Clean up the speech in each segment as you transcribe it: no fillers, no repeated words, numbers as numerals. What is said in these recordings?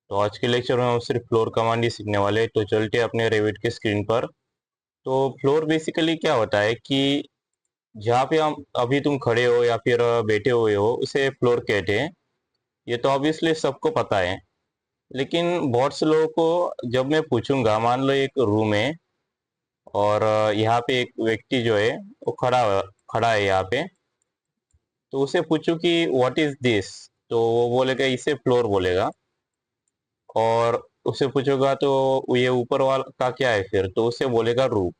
तो आज के लेक्चर में हम सिर्फ फ्लोर कमांड ही सीखने वाले हैं। तो चलते हैं अपने रेविट के स्क्रीन पर। तो फ्लोर बेसिकली क्या होता है कि जहाँ पे हम अभी तुम खड़े हो या फिर बैठे हुए हो उसे फ्लोर कहते हैं। ये तो ऑब्वियसली सबको पता है, लेकिन बहुत से लोगों को जब मैं पूछूंगा, मान लो एक रूम है और यहाँ पे एक व्यक्ति जो है वो खड़ा है यहाँ पे, तो उसे पूछूं कि व्हाट इज दिस, तो वो बोलेगा इसे फ्लोर बोलेगा। और उससे पूछोगा तो ये ऊपर वाला का क्या है, फिर तो उसे बोलेगा रूफ।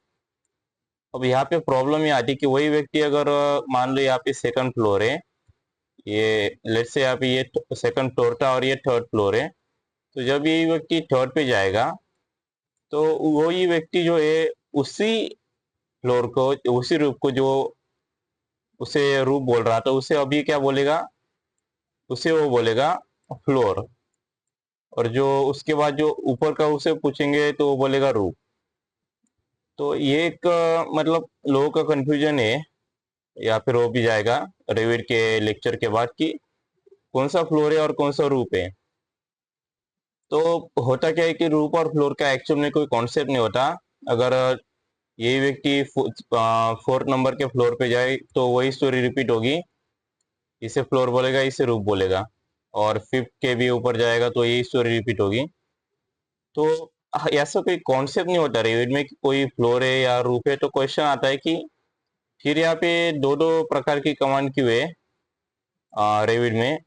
अब यहाँ पे प्रॉब्लम ये आती है कि वही व्यक्ति अगर मान लो यहाँ पे सेकंड फ्लोर है, ये लेट्स से यहाँ पे ये सेकंड फ्लोर था और ये थर्ड फ्लोर है, तो जब ये व्यक्ति थर्ड पे जाएगा तो वही व्यक्ति जो है उसी फ्लोर को, उसी रूफ को जो उसे रूफ बोल रहा था उसे अभी क्या बोलेगा, उसे वो बोलेगा फ्लोर। और जो उसके बाद जो ऊपर का उसे पूछेंगे तो वो बोलेगा रूफ। तो ये एक मतलब लोगों का कंफ्यूजन है, या फिर हो भी जाएगा रेविट के लेक्चर के बाद कि कौन सा फ्लोर है और कौन सा रूप है। तो होता क्या है कि रूप और फ्लोर का एक्चुअल में कोई कॉन्सेप्ट नहीं होता। अगर यही व्यक्ति फोर्थ नंबर के फ्लोर पे जाए तो वही स्टोरी रिपीट होगी, इसे फ्लोर बोलेगा इसे रूप बोलेगा। और फिफ्थ के भी ऊपर जाएगा तो यही स्टोरी रिपीट होगी। तो ऐसा कोई कॉन्सेप्ट नहीं होता रेविट में कि कोई फ्लोर है या रूप है। तो क्वेश्चन आता है कि फिर यहाँ पे दो दो प्रकार की कमांड क्यों है रेविट में।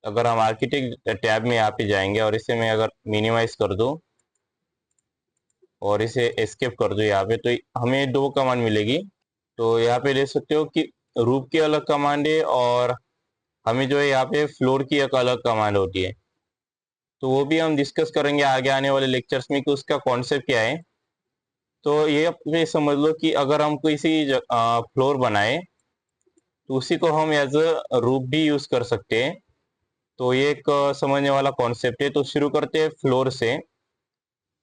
अगर हम आर्किटेक्ट टैब में यहाँ पे जाएंगे और इसे मैं अगर मिनिमाइज कर दूं और इसे एस्केप कर दूं यहाँ पे, तो हमें दो कमांड मिलेगी। तो यहाँ पे देख सकते हो कि रूप की अलग कमांड है और हमें जो है यहाँ पे फ्लोर की एक अलग कमांड होती है। तो वो भी हम डिस्कस करेंगे आगे आने वाले लेक्चर्स में कि उसका कॉन्सेप्ट क्या है। तो ये समझ लो कि अगर हम किसी फ्लोर बनाए तो उसी को हम एज अ रूप भी यूज कर सकते हैं। तो ये एक समझने वाला कॉन्सेप्ट है। तो शुरू करते हैं फ्लोर से।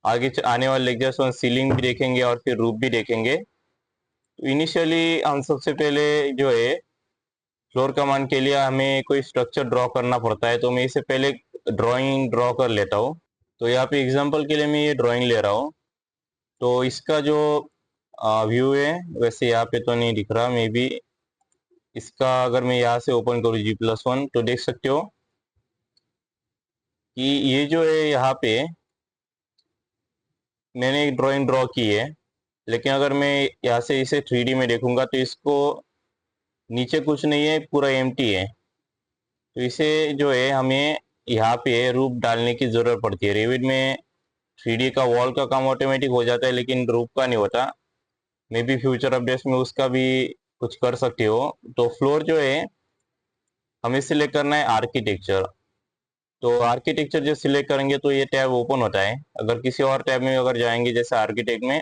आगे आने वाले लेक्चर्स में सीलिंग भी देखेंगे और फिर रूफ भी देखेंगे। तो इनिशियली हम सबसे पहले जो है फ्लोर कमांड के लिए हमें कोई स्ट्रक्चर ड्रॉ करना पड़ता है। तो मैं इससे पहले ड्राइंग ड्रॉ कर लेता हूँ। तो यहाँ पे एग्जांपल के लिए मैं ये ड्राइंग ले रहा हूँ। तो इसका जो व्यू है वैसे यहाँ पे तो नहीं दिख रहा, मे बी इसका अगर मैं यहाँ से ओपन करूँ G+1 तो देख सकते हो कि ये जो है यहाँ पे मैंने एक ड्राइंग ड्रॉ की है। लेकिन अगर मैं यहाँ से इसे 3D में देखूंगा तो इसको नीचे कुछ नहीं है, पूरा एम्प्टी है। तो इसे जो है हमें यहाँ पे रूफ डालने की जरूरत पड़ती है। रेविट में 3D का वॉल का काम ऑटोमेटिक हो जाता है लेकिन रूफ का नहीं होता। मे बी फ्यूचर अपडेट्स में उसका भी कुछ कर सकते हो। तो फ्लोर जो है हमें सिलेक्ट करना है आर्किटेक्चर। तो आर्किटेक्चर जो सिलेक्ट करेंगे तो ये टैब ओपन होता है। अगर किसी और टैब में अगर जाएंगे जैसे आर्किटेक्ट में,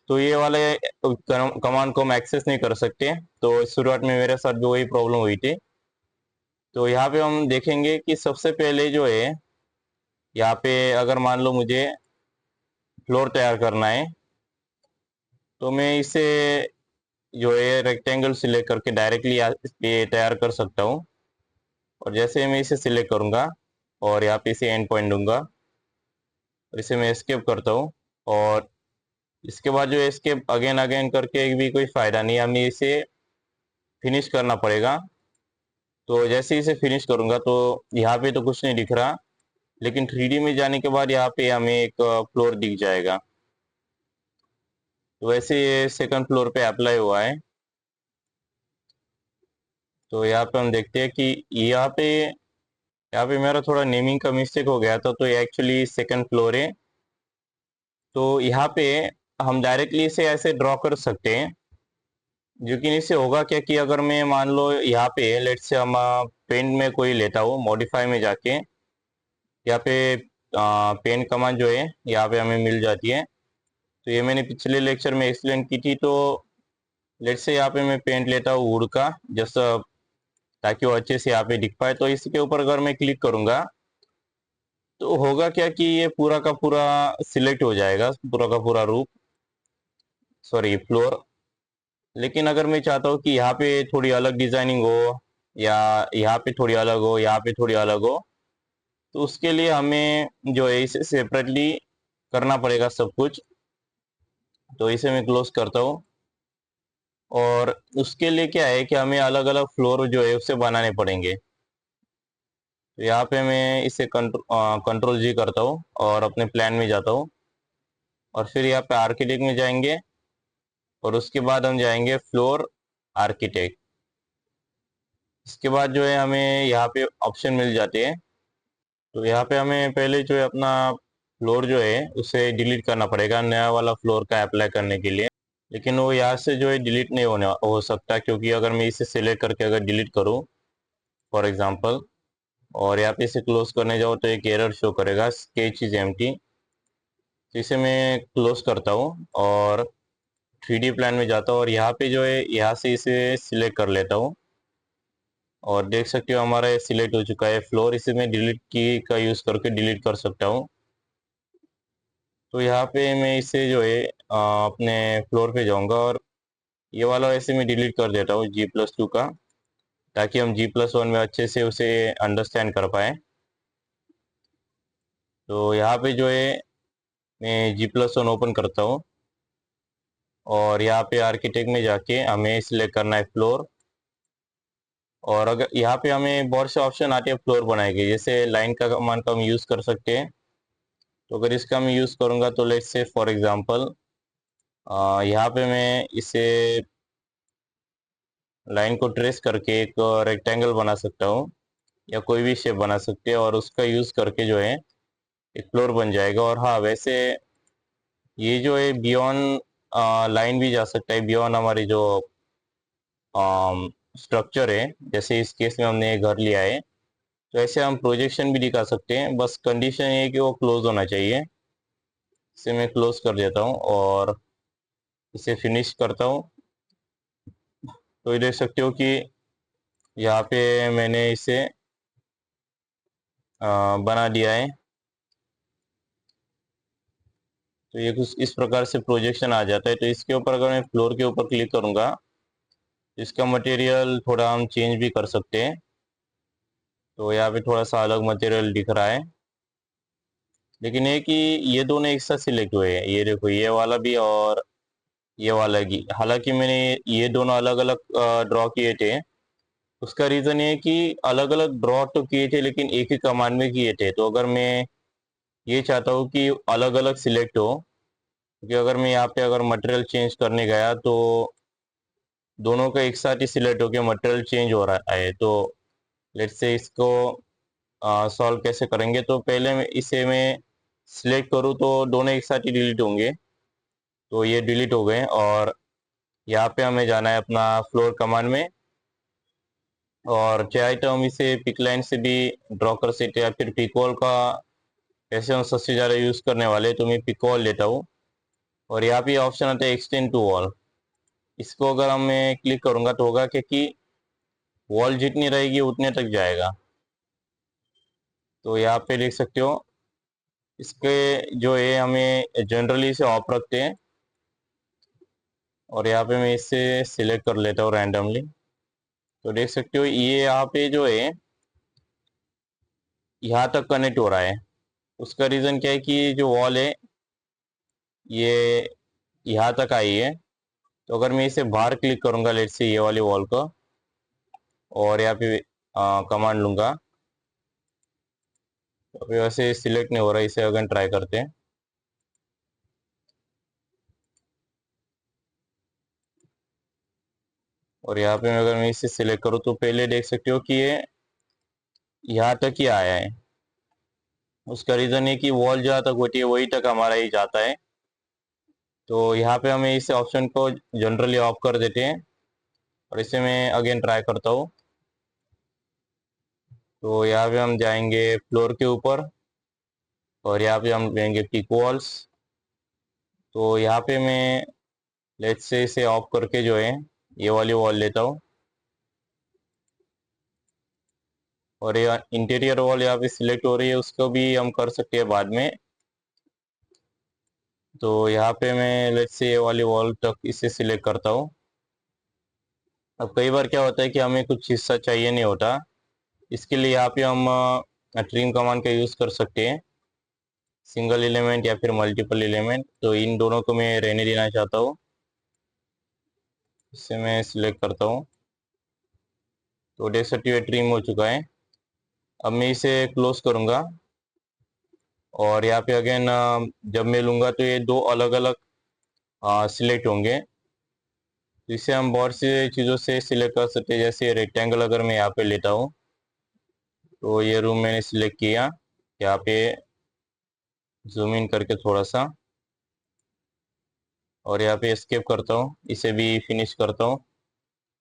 तो ये वाले कमांड को हम एक्सेस नहीं कर सकते। तो शुरुआत में मेरे साथ भी वही प्रॉब्लम हुई थी। तो यहाँ पे हम देखेंगे कि सबसे पहले जो है यहाँ पे अगर मान लो मुझे फ्लोर तैयार करना है तो मैं इसे जो है रेक्टेंगल सिलेक्ट करके डायरेक्टली ये तैयार कर सकता हूँ। और जैसे मैं इसे सिलेक्ट करूंगा और यहाँ पे इसे एंड पॉइंट दूंगा और इसे मैं एस्केप करता हूँ। और इसके बाद जो एस्केप अगेन अगेन करके भी कोई फायदा नहीं, हमें इसे फिनिश करना पड़ेगा। तो जैसे इसे फिनिश करूंगा तो यहाँ पे तो कुछ नहीं दिख रहा, लेकिन 3D में जाने के बाद यहाँ पे हमें एक फ्लोर दिख जाएगा। तो वैसे ये सेकंड फ्लोर पे अप्लाई हुआ है। तो यहाँ पे हम देखते हैं कि यहाँ पे मेरा थोड़ा नेमिंग का मिस्टेक हो गया था। तो ये एक्चुअली सेकंड फ्लोर है। तो यहाँ पे हम डायरेक्टली इसे ऐसे ड्रॉ कर सकते हैं। लेकिन इससे होगा क्या कि अगर मैं मान लो यहाँ पे लेट से हम पेंट में कोई लेता हूँ, मॉडिफाई में जाके यहाँ पे पेंट कमांड जो है यहाँ पे हमें मिल जाती है। तो ये मैंने पिछले लेक्चर में एक्सप्लेन की थी। तो लेट से यहाँ पे मैं पेंट लेता हूँ वुड का, जैसा ताकि वो अच्छे से यहाँ पे दिख पाए। तो इसके ऊपर अगर मैं क्लिक करूंगा तो होगा क्या कि ये पूरा का पूरा सिलेक्ट हो जाएगा, पूरा का पूरा रूप, सॉरी फ्लोर। लेकिन अगर मैं चाहता हूँ कि यहाँ पे थोड़ी अलग डिजाइनिंग हो या यहाँ पे थोड़ी अलग हो, यहाँ पे थोड़ी अलग हो, तो उसके लिए हमें जो है इसे सेपरेटली करना पड़ेगा सब कुछ। तो इसे मैं क्लोज करता हूँ। और उसके लिए क्या है कि हमें अलग अलग फ्लोर जो है उसे बनाने पड़ेंगे। तो यहाँ पे मैं इसे कंट्रोल जी करता हूँ और अपने प्लान में जाता हूँ। और फिर यहाँ पे आर्किटेक्ट में जाएंगे और उसके बाद हम जाएंगे फ्लोर आर्किटेक्ट। इसके बाद जो है हमें यहाँ पे ऑप्शन मिल जाते हैं। तो यहाँ पे हमें पहले जो है अपना फ्लोर जो है उसे डिलीट करना पड़ेगा नया वाला फ्लोर का अप्लाई करने के लिए। लेकिन वो यहाँ से जो है डिलीट नहीं होने हो सकता, क्योंकि अगर मैं इसे सिलेक्ट करके अगर डिलीट करूँ फॉर एग्जांपल और यहाँ पे इसे क्लोज करने जाओ तो एक एरर शो करेगा, स्केच इज एम्प्टी। तो इसे मैं क्लोज करता हूँ और 3D प्लान में जाता हूँ और यहाँ पे जो है यहाँ से इसे सिलेक्ट कर लेता हूँ। और देख सकते हो हमारा ये सिलेक्ट हो चुका है फ्लोर। इसे मैं डिलीट की का यूज़ करके डिलीट कर सकता हूँ। तो यहाँ पे मैं इसे जो है अपने फ्लोर पे जाऊँगा और ये वाला वैसे मैं डिलीट कर देता हूँ G+2 का, ताकि हम G+1 में अच्छे से उसे अंडरस्टैंड कर पाए। तो यहाँ पे जो है मैं G+1 ओपन करता हूँ और यहाँ पे आर्किटेक्ट में जाके हमें सिलेक्ट करना है फ्लोर। और अगर यहाँ पे हमें बहुत से ऑप्शन आते हैं फ्लोर बनाए के, जैसे लाइन का कमांड का हम यूज़ कर सकते हैं। तो अगर इसका मैं यूज़ करूँगा तो लेट्स से फॉर एग्जांपल यहाँ पे मैं इसे लाइन को ट्रेस करके एक रेक्टेंगल बना सकता हूँ या कोई भी शेप बना सकते हैं और उसका यूज़ करके जो है एक फ्लोर बन जाएगा। और हाँ, वैसे ये जो है बियॉन्ड लाइन भी जा सकता है, बियॉन्ड हमारी जो स्ट्रक्चर है। जैसे इस केस में हमने घर लिया है तो ऐसे हम प्रोजेक्शन भी दिखा सकते हैं, बस कंडीशन ये है कि वो क्लोज होना चाहिए। इसे मैं क्लोज कर देता हूँ और इसे फिनिश करता हूँ। तो ये देख सकते हो कि यहाँ पे मैंने इसे बना दिया है। तो ये कुछ इस प्रकार से प्रोजेक्शन आ जाता है। तो इसके ऊपर अगर मैं फ्लोर के ऊपर क्लिक करूँगा तो इसका मटेरियल थोड़ा हम चेंज भी कर सकते हैं। तो यहाँ पे थोड़ा सा अलग मटेरियल दिख रहा है, लेकिन ये कि ये दोनों एक साथ सिलेक्ट हुए हैं। ये देखो, ये वाला भी और ये वाला भी। हालांकि मैंने ये दोनों अलग अलग ड्रॉ किए थे। उसका रीज़न ये है कि अलग अलग ड्रॉ तो किए थे लेकिन एक ही कमांड में किए थे। तो अगर मैं ये चाहता हूँ कि अलग अलग सिलेक्ट हो, क्योंकि अगर मैं यहाँ पे अगर मटेरियल चेंज करने गया तो दोनों का एक साथ ही सिलेक्ट होकर मटेरियल चेंज हो रहा है। तो लेट्स से इसको सॉल्व कैसे करेंगे। तो पहले इसे मैं सिलेक्ट करूँ तो दोनों एक साथ ही डिलीट होंगे। तो ये डिलीट हो गए और यहाँ पे हमें जाना है अपना फ्लोर कमांड में। और चाहे तो हम इसे पिक लाइन से भी ड्रॉ कर सकते हैं या फिर पिक वॉल का, ऐसे हम सबसे ज़्यादा यूज़ करने वाले तो मैं पिक वॉल लेता हूँ। और यहाँ पे ऑप्शन आता है एक्सटेंड टू वॉल। इसको अगर हम मैं क्लिक करूँगा तो होगा कि वॉल जितनी रहेगी उतने तक जाएगा। तो यहाँ पे देख सकते हो इसके जो है हमें जनरली इसे ऑफ रखते हैं। और यहाँ पे मैं इसे सिलेक्ट कर लेता हूँ रैंडमली। तो देख सकते हो ये यहाँ पे जो है यहाँ तक कनेक्ट हो रहा है। उसका रीज़न क्या है कि जो वॉल है ये यहाँ तक आई है। तो अगर मैं इसे बाहर क्लिक करूँगा लेट्स से ये वाली वॉल को और यहाँ पे कमांड लूँगा तो अभी वैसे सिलेक्ट नहीं हो रहा है। इसे अगर ट्राई करते हैं और यहाँ पे अगर मैं इसे सिलेक्ट करूँ तो पहले देख सकते हो कि ये यहाँ तक ही आया है। उसका रीज़न है कि वॉल जहाँ तक होती है वही तक हमारा ही जाता है। तो यहाँ पे हमें इस ऑप्शन को जनरली ऑफ कर देते हैं और इसे मैं अगेन ट्राई करता हूँ। तो यहाँ पे हम जाएंगे फ्लोर के ऊपर और यहाँ पे हम लेंगे पिक वॉल्स। तो यहाँ पे मैं लेट्स से इसे ऑफ करके जो है ये वाली वॉल लेता हूँ और ये इंटीरियर वॉल यहाँ पे सिलेक्ट हो रही है, उसको भी हम कर सकते हैं बाद में। तो यहाँ पे मैं लेट्स से ये वाली वॉल तक इसे सिलेक्ट करता हूँ। अब कई बार क्या होता है कि हमें कुछ हिस्सा चाहिए नहीं होता, इसके लिए यहाँ पे हम ट्रिम कमांड का यूज कर सकते हैं, सिंगल एलिमेंट या फिर मल्टीपल एलिमेंट। तो इन दोनों को मैं रहने देना चाहता हूँ, इससे मैं सिलेक्ट करता हूँ। तो देख सकते हो ट्रिम हो चुका है। अब मैं इसे क्लोज करूंगा और यहाँ पे अगेन जब मैं लूंगा तो ये दो अलग अलग सिलेक्ट होंगे। तो इसे हम बहुत सी चीज़ों से सिलेक्ट कर सकते हैं, जैसे रेक्टेंगल अगर मैं यहाँ पे लेता हूँ तो ये रूम मैंने सिलेक्ट किया, यहाँ पे जूम इन करके थोड़ा सा, और यहाँ पे एस्केप करता हूँ, इसे भी फिनिश करता हूँ।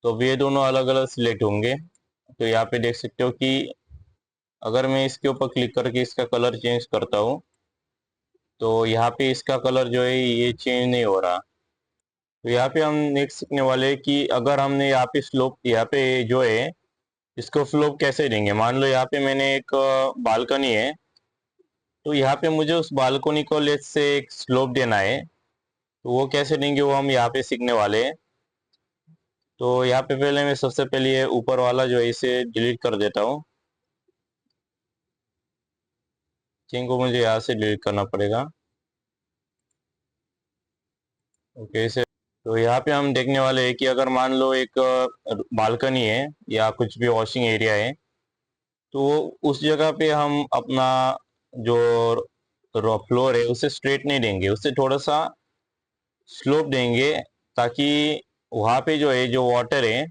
तो अब ये दोनों अलग अलग सिलेक्ट होंगे। तो यहाँ पे देख सकते हो कि अगर मैं इसके ऊपर क्लिक करके इसका कलर चेंज करता हूँ तो यहाँ पे इसका कलर जो है ये चेंज नहीं हो रहा। तो यहाँ पे हम नेक्स्ट सीखने वाले हैं कि अगर हमने यहाँ पे स्लोप, यहाँ पे जो है इसको स्लोप कैसे देंगे। मान लो यहाँ पे मैंने एक बालकनी है, तो यहाँ पे मुझे उस बालकनी को लेट से एक स्लोप देना है, तो वो कैसे देंगे वो हम यहाँ पे सीखने वाले हैं। तो यहाँ पे पहले मैं सबसे पहले ये ऊपर वाला जो है इसे डिलीट कर देता हूँ, जिनको मुझे यहाँ से डिलीट करना पड़ेगा। ओके इसे, तो यहाँ पे हम देखने वाले हैं कि अगर मान लो एक बालकनी है या कुछ भी वॉशिंग एरिया है, तो उस जगह पे हम अपना जो फ्लोर है उसे स्ट्रेट नहीं देंगे, उससे थोड़ा सा स्लोप देंगे, ताकि वहाँ पे जो है जो वाटर है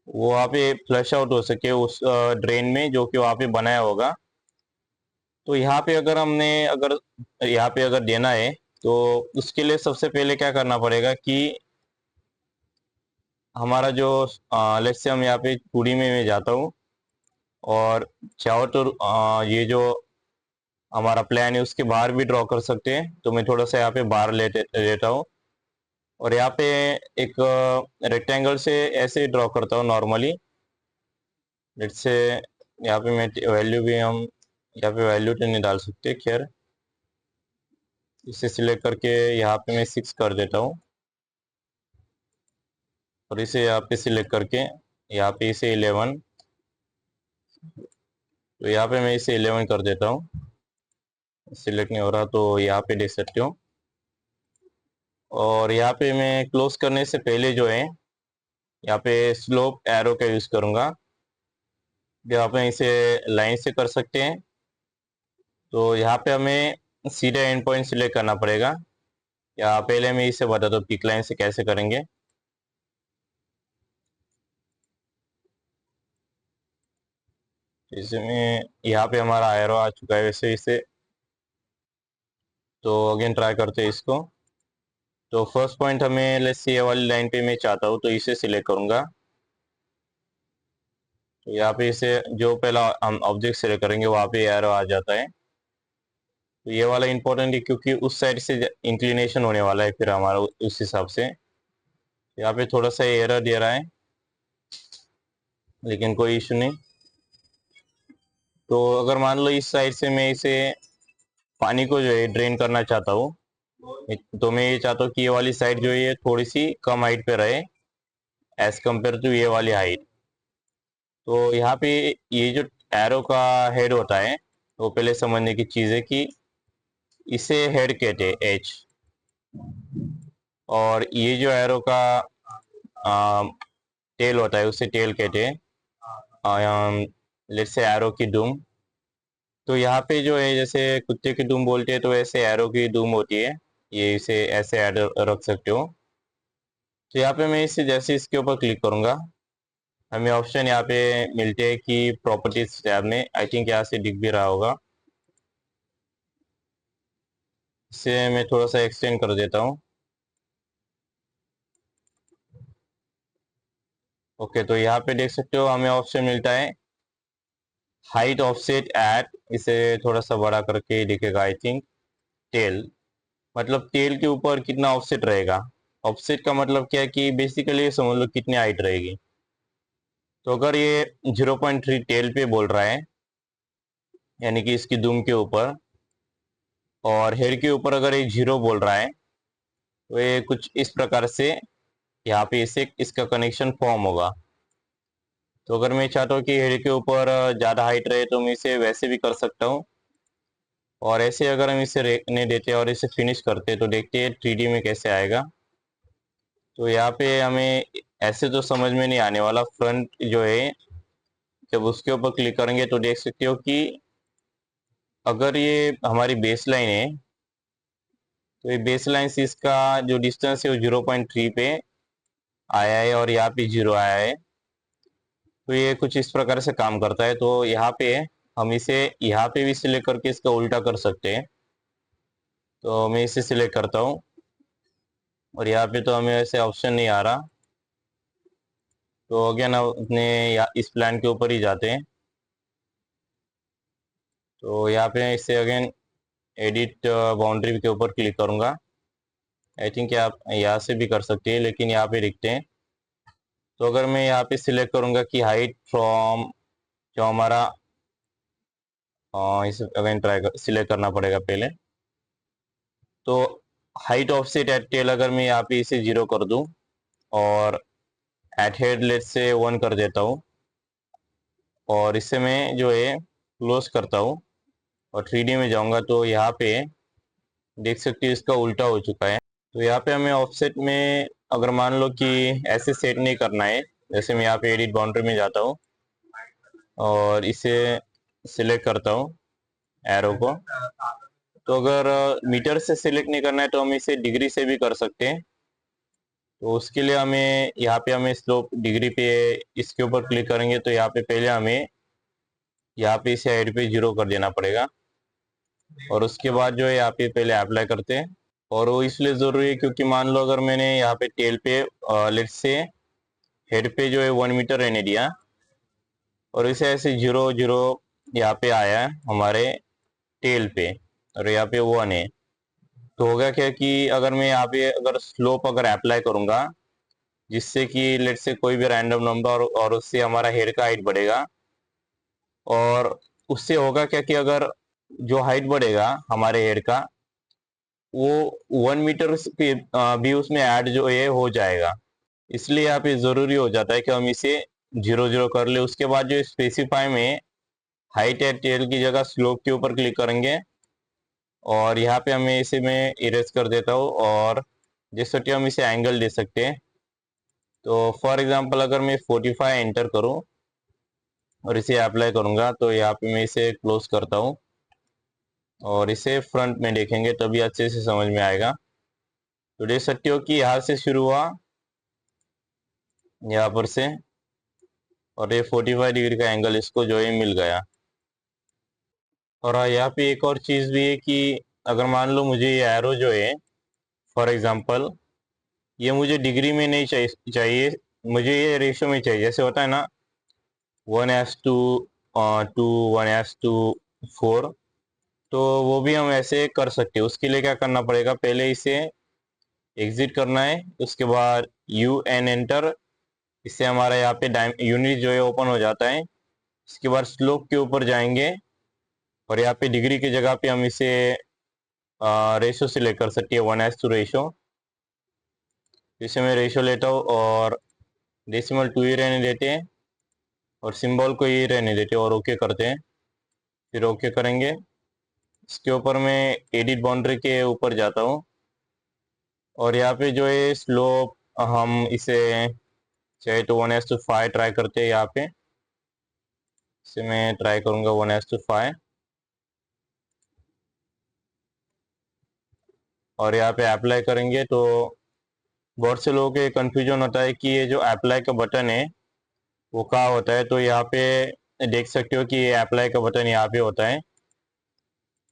वो वहाँ पे फ्लश आउट हो सके उस ड्रेन में जो कि वहाँ पे बनाया होगा। तो यहाँ पे अगर हमने अगर यहाँ पे अगर देना है तो उसके लिए सबसे पहले क्या करना पड़ेगा कि हमारा जो लेट्स से हम यहाँ पे 2D में मैं जाता हूँ और चाहो तो ये जो हमारा प्लान है उसके बाहर भी ड्रॉ कर सकते हैं। तो मैं थोड़ा सा यहाँ पे बाहर लेता हूँ और यहाँ पे एक रेक्टेंगल से ऐसे ड्रॉ करता हूँ नॉर्मली। लेट्स से यहाँ पे मैं वैल्यू भी हम यहाँ पे वैल्यू तो नहीं डाल सकते, खैर इसे सिलेक्ट करके यहाँ पे मैं 6 कर देता हूँ और इसे यहाँ पे सिलेक्ट करके यहाँ पे इसे 11, तो यहाँ पे मैं इसे 11 कर देता हूँ। सिलेक्ट नहीं हो रहा तो यहाँ पे देख सकते हो। और यहाँ पे मैं क्लोज करने से पहले जो है यहाँ पे स्लोप एरो का यूज करूंगा, जो आप इसे लाइन से कर सकते हैं। तो यहाँ पे हमें सीधा एंड पॉइंट सिलेक्ट करना पड़ेगा, या पहले मैं इसे बता दूं पिक लाइन से कैसे करेंगे। इसमें यहाँ पे हमारा एरो आ चुका है वैसे इसे, तो अगेन ट्राई करते हैं इसको। तो फर्स्ट पॉइंट हमें लेट्स सी ये वाली लाइन पे मैं चाहता हूँ तो इसे सिलेक्ट करूंगा। तो यहाँ पे इसे जो पहला हम ऑब्जेक्ट सिलेक्ट करेंगे वहाँ पे एरो आ जाता है। तो ये वाला इंपॉर्टेंट है क्योंकि उस साइड से इंक्लिनेशन होने वाला है फिर हमारा उस हिसाब से। यहाँ पे थोड़ा सा एरर दे रहा है लेकिन कोई इशू नहीं। तो अगर मान लो इस साइड से मैं इसे पानी को जो है ड्रेन करना चाहता हूँ, तो मैं ये चाहता हूँ कि ये वाली साइड जो है ये थोड़ी सी कम हाइट पे रहे एज कम्पेयर टू ये वाली हाइट। तो यहाँ पे ये जो एरो का हेड होता है वो पहले समझने की चीज़ है कि इसे हेड कहते हैं एच, और ये जो एरो का टेल होता है उसे टेल कहते हैं। लेट्स से एरो की दुम, तो यहाँ पे जो है जैसे कुत्ते की दुम बोलते हैं तो ऐसे एरो की दुम होती है, ये इसे ऐसे ऐड रख सकते हो। तो यहाँ पे मैं इसे जैसे इसके ऊपर क्लिक करूंगा हमें ऑप्शन यहाँ पे मिलते हैं कि प्रॉपर्टीज टैब में, आई थिंक यहाँ से दिख भी रहा होगा। इसे मैं थोड़ा सा एक्सटेंड कर देता हूँ। ओके, तो यहाँ पे देख सकते हो हमें ऑप्शन मिलता है हाइट ऑफसेट एट, इसे थोड़ा सा बड़ा करके दिखेगा आई थिंक। टेल, मतलब टेल के ऊपर कितना ऑफसेट रहेगा। ऑफसेट का मतलब क्या है कि बेसिकली समझ लो कितनी हाइट रहेगी। तो अगर ये 0.3 टेल पे बोल रहा है यानी कि इसकी दुम के ऊपर, और हेड के ऊपर अगर ये 0 बोल रहा है तो ये कुछ इस प्रकार से यहाँ पे इसे इसका कनेक्शन फॉर्म होगा। तो अगर मैं चाहता हूँ कि हेड के ऊपर ज़्यादा हाइट रहे तो मैं इसे वैसे भी कर सकता हूँ। और ऐसे अगर हम इसे रहने देते और इसे फिनिश करते तो देखते हैं 3D में कैसे आएगा। तो यहाँ पे हमें ऐसे तो समझ में नहीं आने वाला। फ्रंट जो है जब उसके ऊपर क्लिक करेंगे तो देख सकते हो कि अगर ये हमारी बेस लाइन है तो ये बेस लाइन से इसका जो डिस्टेंस है वो 0.3 पे आया है और यहाँ पे 0 आया है। तो ये कुछ इस प्रकार से काम करता है। तो यहाँ पे हम इसे यहाँ पे भी सिलेक्ट करके इसका उल्टा कर सकते हैं। तो मैं इसे सिलेक्ट करता हूँ और यहाँ पे तो हमें ऐसे ऑप्शन नहीं आ रहा। तो अगेन अपने इस प्लान के ऊपर ही जाते हैं। तो यहाँ पे इससे अगेन एडिट बाउंड्री के ऊपर क्लिक करूंगा। आई थिंक आप यहाँ से भी कर सकते हैं लेकिन यहाँ पे लिखते हैं। तो अगर मैं यहाँ पे सिलेक्ट करूंगा कि हाइट फ्रॉम जो हमारा इसे अगेन सिलेक्ट करना पड़ेगा पहले। तो हाइट ऑफसेट एट टेल अगर मैं यहाँ पे इसे 0 कर दूं और एट हेड लेट से 1 कर देता हूँ और इससे मैं जो है क्लोज करता हूँ और 3D में जाऊंगा तो यहाँ पे देख सकते हो इसका उल्टा हो चुका है। तो यहाँ पे हमें ऑफसेट में अगर मान लो कि ऐसे सेट नहीं करना है, जैसे मैं यहाँ पे एडिट बाउंड्री में जाता हूँ और इसे सिलेक्ट करता हूँ एरो को। तो अगर मीटर से सिलेक्ट नहीं करना है तो हम इसे डिग्री से भी कर सकते हैं। तो उसके लिए हमें यहाँ पे हमें स्लोप डिग्री पे इसके ऊपर क्लिक करेंगे तो यहाँ पे पहले हमें यहाँ पे इसे हाइट पे 0 कर देना पड़ेगा और उसके बाद जो है यहाँ पे पहले अप्लाई करते हैं। और वो इसलिए जरूरी है क्योंकि मान लो अगर मैंने यहाँ पे टेल पे लेट्स से हेड पे जो है 1 मीटर रहने दिया और इसे ऐसे 0 0 यहाँ पे आया है हमारे टेल पे और यहाँ पे 1 है। तो होगा क्या कि अगर मैं यहाँ पे अगर स्लोप अगर अप्लाई करूंगा जिससे कि लेट से कोई भी रैंडम नंबर और उससे हमारा हेड का हाइट बढ़ेगा और उससे होगा क्या कि अगर जो हाइट बढ़ेगा हमारे हेड का वो 1 मीटर भी उसमें ऐड जो है हो जाएगा। इसलिए यहाँ पे जरूरी हो जाता है कि हम इसे 0 0 कर ले। उसके बाद जो स्पेसिफाई में हाइट एट टेल की जगह स्लोप के ऊपर क्लिक करेंगे और यहाँ पे हमें इसे मैं इरेज कर देता हूँ और जैसे कि हम इसे एंगल दे सकते हैं। तो फॉर एग्जांपल अगर मैं 45 एंटर करूँ और इसे अप्लाई करूंगा तो यहाँ पे मैं इसे क्लोज करता हूँ और इसे फ्रंट में देखेंगे तभी अच्छे से समझ में आएगा। तो देख सकते हो कि यहाँ से शुरू हुआ यहाँ पर से और ये 45 डिग्री का एंगल इसको जो है मिल गया। और यहाँ पे एक और चीज भी है कि अगर मान लो मुझे ये एरो जो है फॉर एग्जांपल ये मुझे डिग्री में नहीं चाहिए, मुझे ये रेशो में चाहिए। जैसे होता है ना 1:2 1:4, तो वो भी हम ऐसे कर सकते हैं। उसके लिए क्या करना पड़ेगा, पहले इसे एग्जिट करना है, उसके बाद UN एंटर। इससे हमारा यहाँ पे यूनिट जो है ओपन हो जाता है। इसके बाद स्लोप के ऊपर जाएंगे और यहाँ पे डिग्री की जगह पे हम इसे रेशो सिलेक्ट कर सकते हैं 1:2 रेशो। इसे मैं रेशो लेता हूँ और डेसिमल 2 ही रहने देते हैं और सिंबल को ही रहने देते हैं और ओके करते हैं। फिर ओके करेंगे। इसके ऊपर मैं एडिट बाउंड्री के ऊपर जाता हूँ और यहाँ पे जो है स्लोप हम इसे चाहे तो 1:5 ट्राई करते हैं। यहाँ पे इसे मैं ट्राई करूंगा 1:5 और यहाँ पे अप्लाई करेंगे। तो बहुत से लोगों के कंफ्यूजन होता है कि ये जो अप्लाई का बटन है वो कहाँ होता है। तो यहाँ पे देख सकते हो कि ये अप्लाई का बटन यहाँ पे होता है।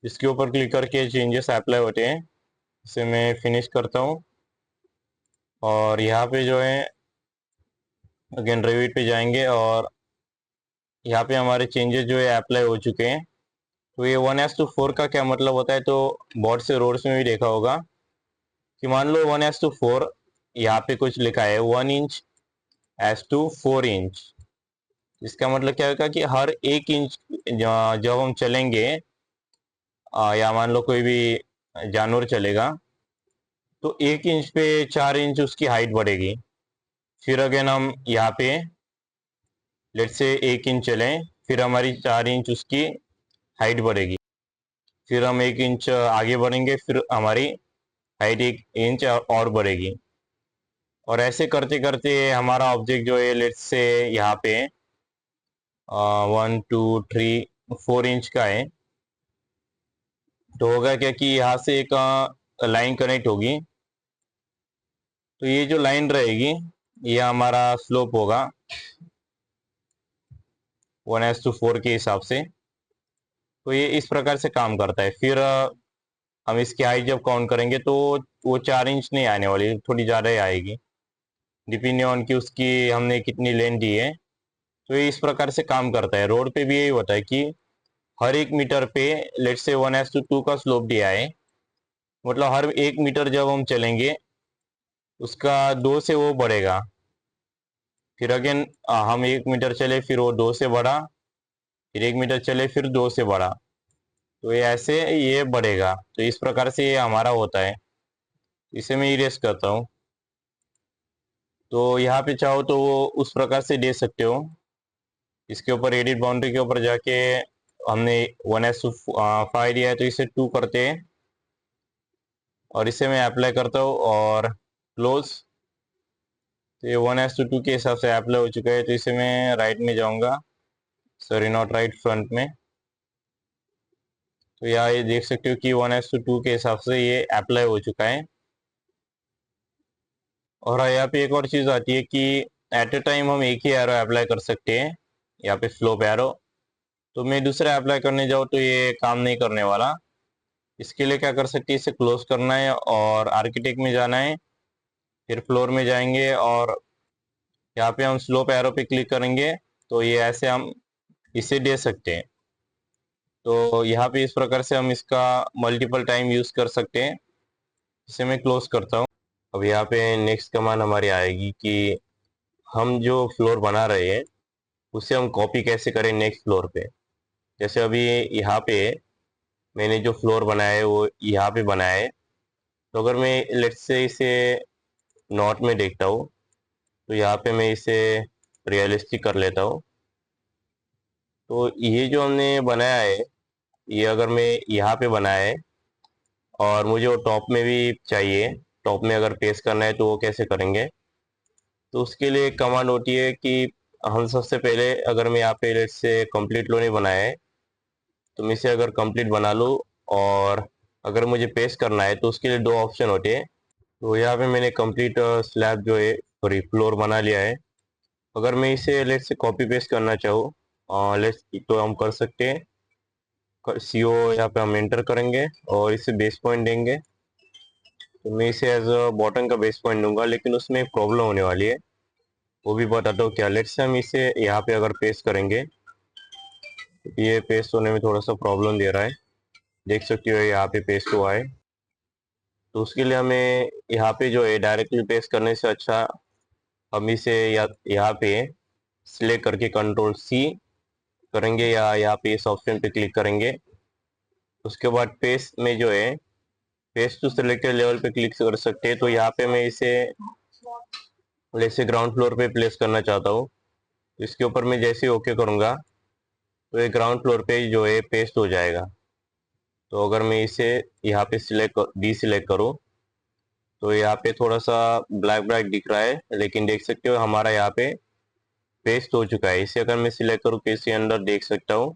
इसके ऊपर क्लिक करके चेंजेस अप्लाई होते हैं। इसे मैं फिनिश करता हूँ और यहाँ पे जो है अगेन रिवीट पे जाएंगे और यहाँ पे हमारे चेंजेस जो है अप्लाई हो चुके हैं। तो ये 1:4 का क्या मतलब होता है, तो बहुत से रोड्स में भी देखा होगा कि मान लो 1:4 यहाँ पे कुछ लिखा है 1:4 इंच। इसका मतलब क्या होगा कि हर 1 इंच जब हम चलेंगे या मान लो कोई भी जानवर चलेगा तो 1 इंच पे 4 इंच उसकी हाइट बढ़ेगी। फिर अगेन हम यहाँ पे लेट से 1 इंच चलें, फिर हमारी 4 इंच उसकी हाइट बढ़ेगी, फिर हम 1 इंच आगे बढ़ेंगे, फिर हमारी हाइट 1 इंच और बढ़ेगी। और ऐसे करते करते हमारा ऑब्जेक्ट जो है लेट से यहाँ पे 1 2 3 4 इंच का है। तो होगा क्या कि यहाँ से एक लाइन कनेक्ट होगी, तो ये जो लाइन रहेगी ये हमारा स्लोप होगा 1:4 के हिसाब से। तो ये इस प्रकार से काम करता है। फिर हम इसकी हाइट जब काउंट करेंगे तो वो 4 इंच नहीं आने वाली, थोड़ी ज़्यादा ही आएगी, डिपेंडिंग ऑन कि उसकी हमने कितनी लेंथ दी है। तो ये इस प्रकार से काम करता है। रोड पे भी यही होता है कि हर 1 मीटर पे लेट से 1:2 का स्लोप दिया है, मतलब हर 1 मीटर जब हम चलेंगे उसका 2 से वो बढ़ेगा। फिर अगेन हम 1 मीटर चले, फिर वो 2 से बढ़ा, फिर 1 मीटर चले, फिर 2 से बढ़ा, तो ये ऐसे ये बढ़ेगा। तो इस प्रकार से ये हमारा होता है। इसे मैं इरेज करता हूँ। तो यहाँ पे चाहो तो वो उस प्रकार से दे सकते हो। इसके ऊपर एडिट बाउंड्री के ऊपर जाके हमने 1:5 दिया है, तो इसे 2 करते हैं और इसे मैं अप्लाई करता हूँ और क्लोज। तो ये 1:2 के हिसाब से अप्लाई हो चुका है। तो इसे मैं राइट में जाऊंगा, सॉरी नॉट राइट, फ्रंट में। तो यहाँ ये देख सकते हो कि 1:2 के हिसाब से ये अप्लाई हो चुका है। और यहाँ पे एक और चीज़ आती है कि एट ए टाइम हम एक ही एरो अप्लाई कर सकते हैं, यहाँ पे स्लोप एरो। तो मैं दूसरा अप्लाई करने जाऊँ तो ये काम नहीं करने वाला। इसके लिए क्या कर सकते हैं, इसे क्लोज करना है और आर्किटेक्ट में जाना है, फिर फ्लोर में जाएंगे और यहाँ पे हम स्लोप एरो पे क्लिक करेंगे। तो ये ऐसे हम इसे दे सकते हैं। तो यहाँ पे इस प्रकार से हम इसका मल्टीपल टाइम यूज कर सकते हैं। इसे मैं क्लोज करता हूँ। अब यहाँ पे नेक्स्ट कमांड हमारी आएगी कि हम जो फ्लोर बना रहे हैं उसे हम कॉपी कैसे करें नेक्स्ट फ्लोर पे। जैसे अभी यहाँ पे मैंने जो फ्लोर बनाया है वो यहाँ पे बनाया है। तो अगर मैं लेट्स से इसे नॉट में देखता हूँ तो यहाँ पे मैं इसे रियलिस्टिक कर लेता हूँ। तो ये जो हमने बनाया है, ये अगर मैं यहाँ पे बनाया है और मुझे वो टॉप में भी चाहिए, टॉप में अगर पेस्ट करना है तो वो कैसे करेंगे। तो उसके लिए एक कमांड होती है कि हम सबसे पहले अगर मैं यहाँ पे लेट्स से कंप्लीट लो नहीं बनाया है तो मैं इसे अगर कंप्लीट बना लूँ और अगर मुझे पेस्ट करना है तो उसके लिए 2 ऑप्शन होते हैं। तो यहाँ पे मैंने कंप्लीट स्लैब जो है सॉरी फ्लोर बना लिया है। अगर मैं इसे लेट्स से कॉपी पेस्ट करना चाहूँ लेट्स तो हम कर सकते हैं। CO यहाँ पे हम एंटर करेंगे और इसे बेस पॉइंट देंगे। तो मैं इसे एज अ बॉटम का बेस पॉइंट दूंगा, लेकिन उसमें एक प्रॉब्लम होने वाली है, वो भी बताता हूँ क्या। लेट्स से हम इसे यहाँ पे अगर पेस्ट करेंगे तो ये पेस्ट होने में थोड़ा सा प्रॉब्लम दे रहा है, देख सकते हो यहाँ पे पेस्ट हुआ है। तो उसके लिए हमें यहाँ पे जो है डायरेक्टली पेस्ट करने से अच्छा हम इसे यहाँ पे सिलेक्ट करके कंट्रोल C करेंगे या यहाँ पे इस ऑप्शन पे क्लिक करेंगे। उसके बाद पेस्ट में जो है पेस्ट टू सिलेक्टेड लेवल पे क्लिक कर सकते हैं। तो यहाँ पे मैं इसे जैसे ग्राउंड फ्लोर पे प्लेस करना चाहता हूँ, तो इसके ऊपर मैं जैसे ओके करूँगा तो ये ग्राउंड फ्लोर पे जो है पेस्ट हो जाएगा। तो अगर मैं इसे यहाँ पे डी सिलेक्ट करूँ तो यहाँ पे थोड़ा सा ब्लैक ब्लैक दिख रहा है, लेकिन देख सकते हो हमारा यहाँ पे पेस्ट हो चुका है। इसे अगर मैं सिलेक्ट करूँ तो इसके अंदर देख सकता हूँ।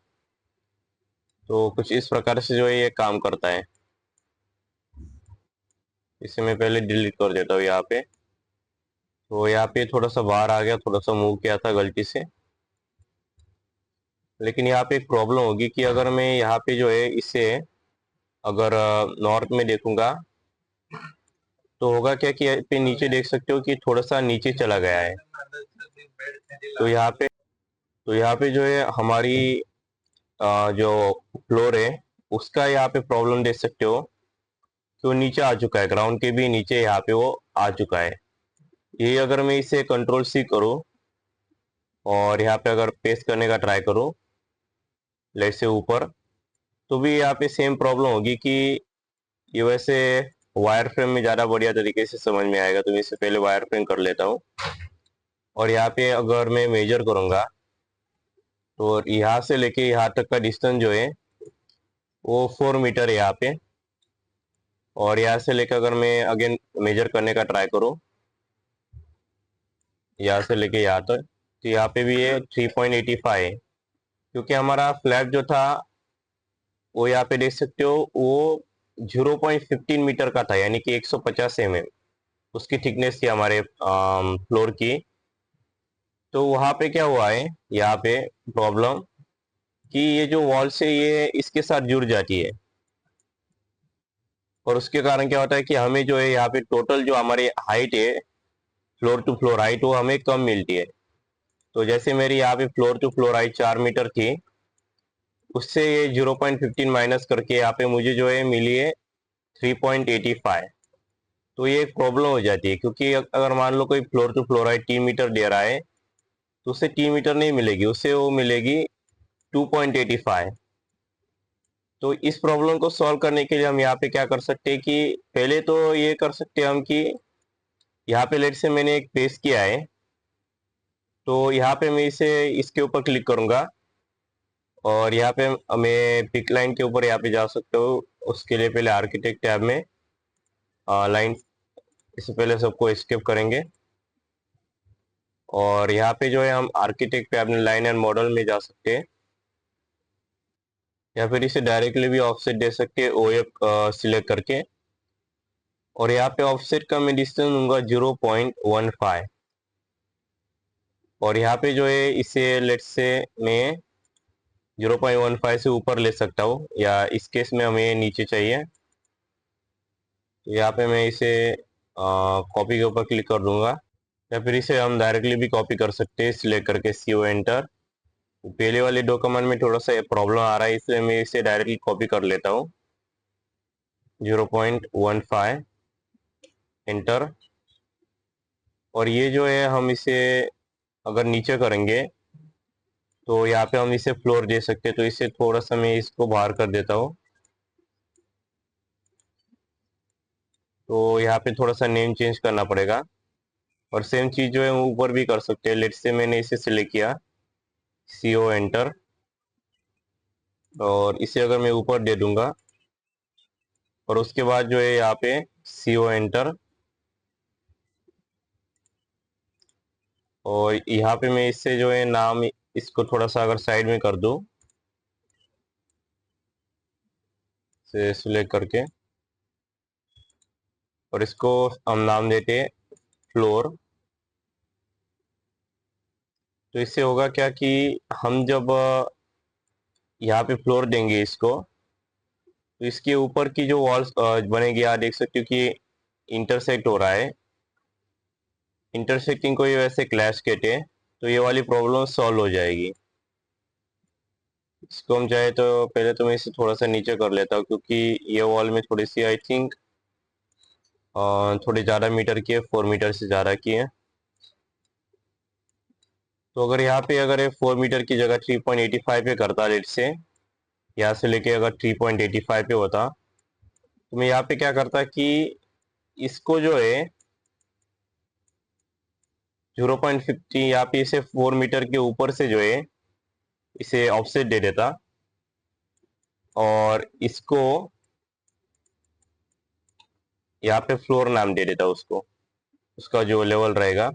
तो कुछ इस प्रकार से जो है ये काम करता है। इसे मैं पहले डिलीट कर देता हूँ यहाँ पे। तो यहाँ पे थोड़ा सा बाहर आ गया, थोड़ा सा मूव किया था गलती से। लेकिन यहाँ पे एक प्रॉब्लम होगी कि अगर मैं यहाँ पे जो है इसे अगर नॉर्थ में देखूंगा तो होगा क्या कि यहाँ पे नीचे देख सकते हो कि थोड़ा सा नीचे चला गया है। तो यहाँ पे जो है हमारी जो फ्लोर है उसका यहाँ पे प्रॉब्लम देख सकते हो कि वो नीचे आ चुका है, ग्राउंड के भी नीचे यहाँ पे वो आ चुका है। ये अगर मैं इसे कंट्रोल C करूँ और यहाँ पे अगर पेस्ट करने का ट्राई करूँ लेट से ऊपर, तो भी यहाँ पे सेम प्रॉब्लम होगी कि ये वैसे वायर फ्रेम में ज़्यादा बढ़िया तरीके से समझ में आएगा। तो मैं इससे पहले वायर फ्रेम कर लेता हूँ और यहाँ पे अगर मैं मेजर करूँगा तो यहाँ से लेके यहाँ तक का डिस्टेंस जो है वो 4 मीटर है यहाँ पे। और यहाँ से लेकर अगर मैं अगेन मेजर करने का ट्राई करूँ, यहाँ से लेके यहाँ तक, तो यहाँ पे भी ये 3.85 है, क्योंकि हमारा फ्लैप जो था वो यहाँ पे देख सकते हो वो 0.15 मीटर का था, यानी कि 150 mm उसकी थिकनेस थी हमारे फ्लोर की। तो वहां पे क्या हुआ है, यहाँ पे प्रॉब्लम कि ये जो वॉल से ये इसके साथ जुड़ जाती है, और उसके कारण क्या होता है कि हमें जो है यहाँ पे टोटल जो हमारी हाइट है, फ्लोर टू फ्लोर हाइट, वो हमें कम मिलती है। तो जैसे मेरी यहाँ पे floor to floor height 4 meter थी, उससे ये 0.15 माइनस करके यहाँ पे मुझे जो है मिली है 3.85। तो ये एक प्रॉब्लम हो जाती है, क्योंकि अगर मान लो कोई floor to floor height 3 metre दे रहा है, तो उसे 3 मीटर नहीं मिलेगी, उससे वो मिलेगी 2.85। तो इस प्रॉब्लम को सॉल्व करने के लिए हम यहाँ पे क्या कर सकते हैं कि पहले तो ये कर सकते हैं हम कि यहाँ पे लेट से मैंने एक पेस्ट किया है, तो यहाँ पे मैं इसे इसके ऊपर क्लिक करूंगा, और यहाँ पे मैं पिक लाइन के ऊपर यहाँ पे जा सकता हूँ। उसके लिए पहले आर्किटेक्ट टैब में लाइन, इससे पहले सबको एस्केप करेंगे, और यहाँ पे जो है हम आर्किटेक्ट टैब में लाइन एंड मॉडल में जा सकते हैं, या फिर इसे डायरेक्टली भी ऑफसेट दे सकते हैं ओएफ सिलेक्ट करके। और यहाँ पे ऑफसेट का मैं डिस्टेंस दूंगा 0.15, और यहाँ पे जो है इसे लेट्स से मैं 0.15 से ऊपर ले सकता हूँ, या इस केस में हमें नीचे चाहिए, तो यहाँ पे मैं इसे कॉपी के ऊपर क्लिक कर दूंगा, या फिर इसे हम डायरेक्टली भी कॉपी कर सकते हैं सिलेक्ट करके CO एंटर। पहले वाले दो कमांड में थोड़ा सा प्रॉब्लम आ रहा है, इसलिए मैं इसे डायरेक्टली कॉपी कर लेता हूँ, 0.15 एंटर। और ये जो है हम इसे अगर नीचे करेंगे, तो यहाँ पे हम इसे फ्लोर दे सकते हैं, तो इसे थोड़ा सा मैं इसको बाहर कर देता हूँ। तो यहाँ पे थोड़ा सा नेम चेंज करना पड़ेगा, और सेम चीज जो है वो ऊपर भी कर सकते हैं। लेट्स से मैंने इसे सिलेक्ट किया, CO एंटर, और इसे अगर मैं ऊपर दे दूंगा, और उसके बाद जो है यहाँ पे CO एंटर, और यहाँ पे मैं इससे जो है नाम इसको थोड़ा सा अगर साइड में कर दूं, से सिलेक्ट करके, और इसको हम नाम देते हैं फ्लोर। तो इससे होगा क्या कि हम जब यहाँ पे फ्लोर देंगे इसको, तो इसके ऊपर की जो वॉल्स बनेगी, आप देख सकते हो कि इंटरसेक्ट हो रहा है, इंटरसेक्टिंग को ये वैसे क्लैश कहते हैं। तो ये वाली प्रॉब्लम सॉल्व हो जाएगी। इसको हम चाहे तो पहले तो मैं इसे थोड़ा सा नीचे कर लेता हूँ, क्योंकि ये वॉल में थोड़ी सी आई थिंक थोड़ी ज़्यादा मीटर की है, 4 मीटर से ज़्यादा की है। तो अगर यहाँ पे अगर ये 4 मीटर की जगह 3.85 पे करता, लेट से यहाँ से लेके अगर 3.85 पे होता, तो मैं यहाँ पे क्या करता कि इसको जो है 0.50 यहाँ पे इसे 4 मीटर के ऊपर से जो है इसे ऑफसेट दे देता, और इसको यहाँ पे फ्लोर नाम दे देता उसको, उसका जो लेवल रहेगा।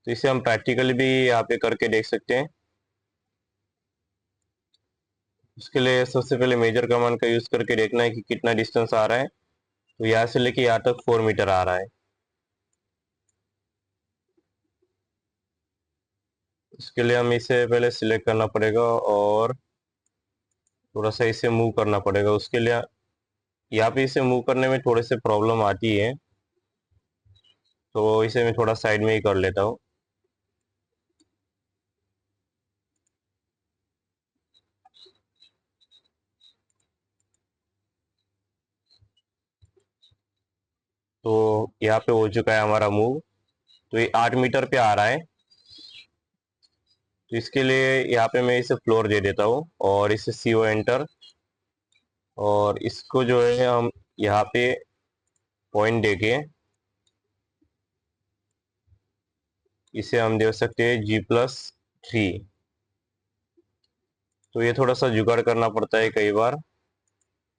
तो इसे हम प्रैक्टिकली भी यहाँ पे करके देख सकते हैं। उसके लिए सबसे पहले मेजर कमांड का यूज करके देखना है कि कितना डिस्टेंस आ रहा है। तो यहाँ से लेके यहाँ तक 4 मीटर आ रहा है। इसके लिए हम इसे पहले सिलेक्ट करना पड़ेगा, और थोड़ा सा इसे मूव करना पड़ेगा। उसके लिए यहाँ पे इसे मूव करने में थोड़े से प्रॉब्लम आती है, तो इसे मैं थोड़ा साइड में ही कर लेता हूँ। तो यहाँ पे हो चुका है हमारा मूव। तो ये 8 मीटर पे आ रहा है। तो इसके लिए यहाँ पे मैं इसे फ्लोर दे देता हूँ, और इसे CO एंटर, और इसको जो है हम यहाँ पे पॉइंट देके इसे हम दे सकते हैं G+3। तो ये थोड़ा सा जुगाड़ करना पड़ता है कई बार।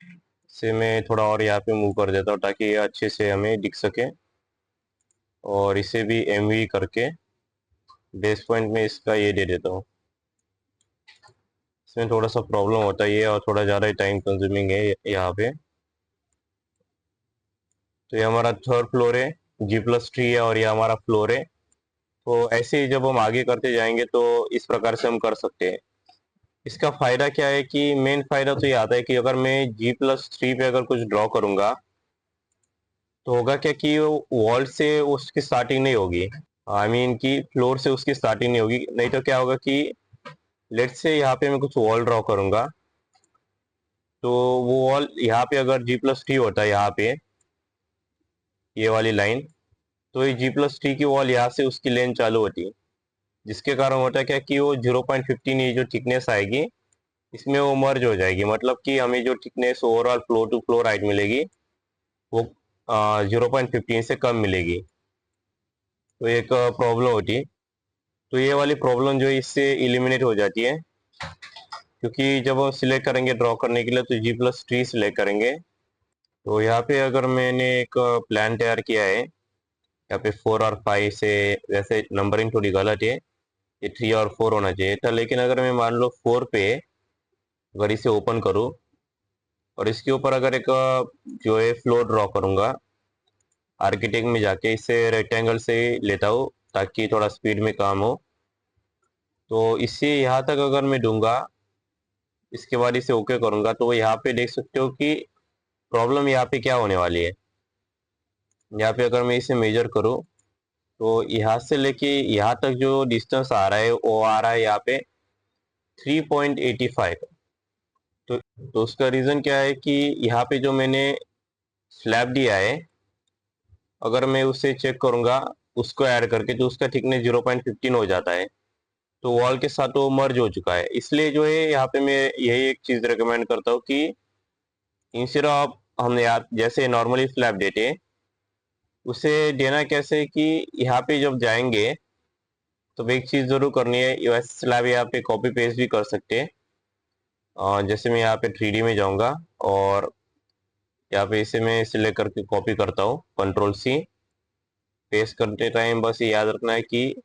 इसे मैं थोड़ा और यहाँ पे मूव कर देता हूँ ताकि ये अच्छे से हमें दिख सके। और इसे भी एमवी करके बेस पॉइंट में इसका ये दे देता हूँ। इसमें थोड़ा सा प्रॉब्लम होता है ये, और थोड़ा ज़्यादा टाइम कंज्यूमिंग है यहाँ पे। तो ये हमारा थर्ड फ्लोर है, G+3 है, और ये हमारा फ्लोर है। तो ऐसे ही जब हम आगे करते जाएंगे तो इस प्रकार से हम कर सकते हैं। इसका फायदा क्या है कि मेन फायदा तो ये आता है कि अगर मैं G+3 पे अगर कुछ ड्रॉ करूंगा तो होगा क्या कि वॉल से उसकी स्टार्टिंग नहीं होगी। आई मीन कि फ्लोर से उसकी स्टार्टिंग नहीं होगी। नहीं तो क्या होगा कि लेट से यहाँ पे मैं कुछ वॉल ड्रॉ करूंगा, तो वो वॉल यहाँ पे अगर G+3 होता है यहाँ पे ये वाली लाइन, तो ये G+3 की वॉल यहाँ से उसकी लेन चालू होती है, जिसके कारण होता है क्या कि वो 0.15 ये जो थिकनेस आएगी इसमें वो मर्ज हो जाएगी। मतलब कि हमें जो thickness overall floor to floor height मिलेगी वो 0.15 से कम मिलेगी। तो एक प्रॉब्लम होती है। तो ये वाली प्रॉब्लम जो है इससे इलिमिनेट हो जाती है, क्योंकि जब हम सिलेक्ट करेंगे ड्रॉ करने के लिए तो G+3 सिलेक्ट करेंगे। तो यहाँ पे अगर मैंने एक प्लान तैयार किया है, यहाँ पे 4 और 5 से, वैसे नंबरिंग थोड़ी गलत है, ये 3 और 4 होना चाहिए था। लेकिन अगर मैं मान लो 4 पे अगर इसे ओपन करूँ और इसके ऊपर अगर एक जो है फ्लोर ड्रॉ करूंगा, आर्किटेक्ट में जाके इसे रेक्टेंगल से लेता हूँ ताकि थोड़ा स्पीड में काम हो। तो इसे यहाँ तक अगर मैं दूंगा, इसके बाद इसे ओके करूंगा, तो यहाँ पे देख सकते हो कि प्रॉब्लम यहाँ पे क्या होने वाली है। यहाँ पे अगर मैं इसे मेजर करूँ तो यहाँ से लेके यहाँ तक जो डिस्टेंस आ रहा है वो आ रहा है यहाँ पे 3.85। तो उसका रीज़न क्या है कि यहाँ पे जो मैंने स्लैब दिया है, अगर मैं उसे चेक करूंगा उसको ऐड करके, तो उसका थिकनेस 0.15 हो जाता है। तो वॉल के साथ वो मर्ज हो चुका है। इसलिए जो है यहाँ पे मैं यही एक चीज़ रिकमेंड करता हूँ कि इंस्टेड ऑफ हम यहाँ जैसे नॉर्मली स्लैब देते हैं, उसे देना कैसे कि यहाँ पे जब जाएंगे तो एक चीज़ ज़रूर करनी है, वैसे स्लैब यहाँ पे कॉपी पेस्ट भी कर सकते हैं। जैसे मैं यहाँ पे 3D में जाऊँगा और यहाँ पे इसे मैं सिलेक्ट करके कॉपी करता हूँ, Ctrl+C। पेस्ट करते टाइम बस ये याद रखना है कि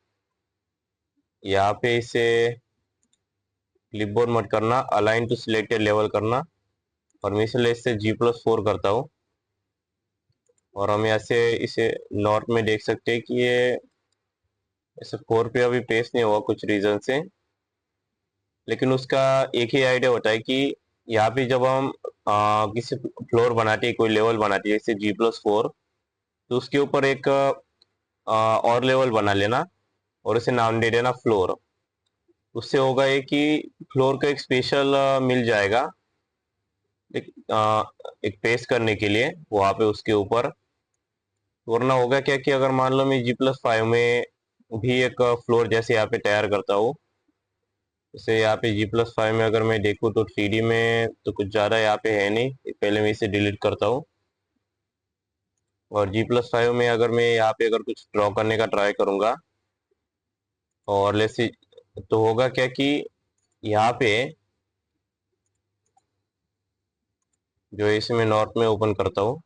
यहाँ पे इसे क्लिपबोर्ड मत करना, अलाइन टू सिलेक्टेड लेवल करना। और मैं इसलिए इससे G+4 करता हूँ। और हम ऐसे इसे नॉर्थ में देख सकते हैं कि ये ऐसे 4 पे अभी पेस्ट नहीं हुआ कुछ रीज़न से। लेकिन उसका एक ही आइडिया होता है कि यहाँ पे जब हम किसी फ्लोर बनाते हैं, कोई लेवल बनाते हैं जैसे G+4, तो उसके ऊपर एक और लेवल बना लेना और उसे नाम दे देना फ्लोर। उससे होगा ये कि फ्लोर का एक स्पेशल मिल जाएगा एक, एक पेस्ट करने के लिए वहाँ पे उसके ऊपर। वरना होगा क्या कि अगर मान लो मैं G+5 में भी एक फ्लोर जैसे यहाँ पे तैयार करता हूँ, जैसे यहाँ पे G+5 में अगर मैं देखूँ तो 3D में तो कुछ ज़्यादा यहाँ पे है नहीं। पहले मैं इसे डिलीट करता हूँ। और G+5 में अगर मैं यहाँ पे अगर कुछ ड्रॉ करने का ट्राई करूँगा और जैसे, तो होगा क्या कि यहाँ पे जो है इसे मैं नॉर्थ में ओपन करता हूँ।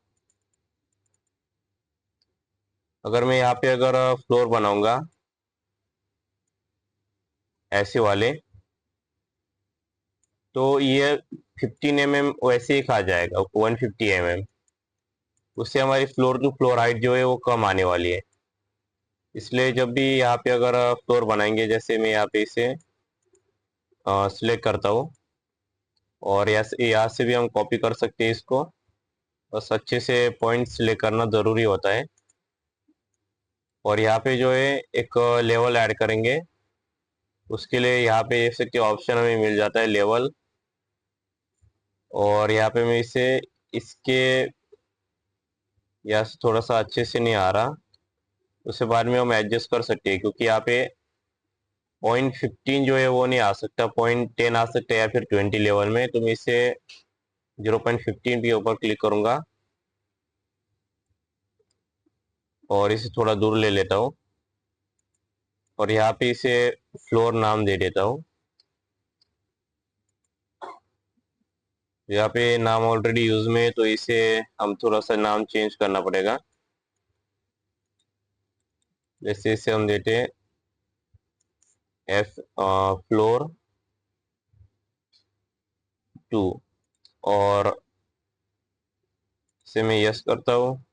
अगर मैं यहाँ पे अगर फ्लोर बनाऊंगा ऐसे वाले, तो ये 15 mm वैसे ही खा जाएगा, 150 mm। उससे हमारी फ्लोर टू फ्लोर हाइट जो है वो कम आने वाली है। इसलिए जब भी यहाँ पे अगर फ्लोर बनाएंगे, जैसे मैं यहाँ पे इसे सिलेक्ट करता हूँ और यहाँ से भी हम कॉपी कर सकते हैं इसको। बस अच्छे से पॉइंट सिलेक्ट करना ज़रूरी होता है। और यहाँ पे जो है एक लेवल ऐड करेंगे, उसके लिए यहाँ पे देख सकते ऑप्शन हमें मिल जाता है लेवल। और यहाँ पे मैं इसे इसके यहाँ से थोड़ा सा अच्छे से नहीं आ रहा, उसके बाद में हम एडजस्ट कर सकते हैं, क्योंकि यहाँ पे 0.15 जो है वो नहीं आ सकता, 0.10 आ सकता है या फिर 20 लेवल में। तो मैं इसे 0.15 के ऊपर क्लिक करूंगा और इसे थोड़ा दूर ले लेता हूँ और यहाँ पे इसे फ्लोर नाम दे देता हूँ। यहाँ पे नाम ऑलरेडी यूज में है, तो इसे हम थोड़ा सा नाम चेंज करना पड़ेगा। जैसे इसे हम देते हैं फ्लोर 2, और इसे मैं यस करता हूँ,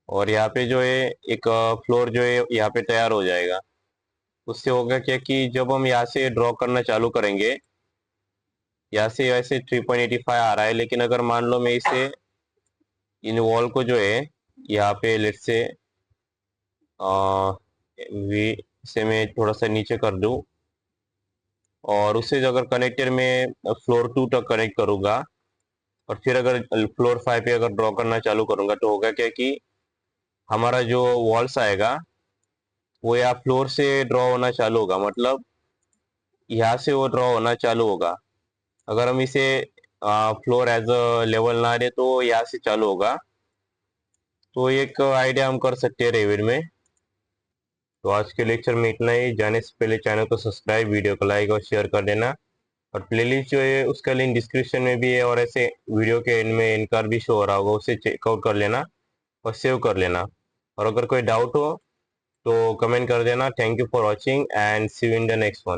और यहाँ पे जो है एक फ्लोर जो है यहाँ पे तैयार हो जाएगा। उससे होगा क्या कि जब हम यहाँ से ड्रॉ करना चालू करेंगे, यहाँ से वैसे 3.85 आ रहा है, लेकिन अगर मान लो मैं इसे इन वॉल को जो है यहाँ पे लेट से वी से मैं थोड़ा सा नीचे कर दूं, और उससे जो अगर कनेक्टर में फ्लोर 2 तक कनेक्ट करूंगा, और फिर अगर फ्लोर 5 पे अगर ड्रॉ करना चालू करूंगा, तो होगा क्या कि हमारा जो वॉल्स आएगा वो यहाँ फ्लोर से ड्रॉ होना चालू होगा, मतलब यहाँ से वो ड्रॉ होना चालू होगा। अगर हम इसे फ्लोर एज अ लेवल ना दे तो यहाँ से चालू होगा। तो एक आइडिया हम कर सकते हैं रेविड में। तो आज के लेक्चर में इतना ही। जाने से पहले चैनल को सब्सक्राइब, वीडियो को लाइक और शेयर कर देना। और प्लेलिस्ट जो है उसका लिंक डिस्क्रिप्शन में भी है, और ऐसे वीडियो के एंड में एंड कार्ड भी शो हो रहा होगा, उसे चेकआउट कर लेना और सेव कर लेना। और अगर कोई डाउट हो तो कमेंट कर देना। Thank you for watching and see you in the next one.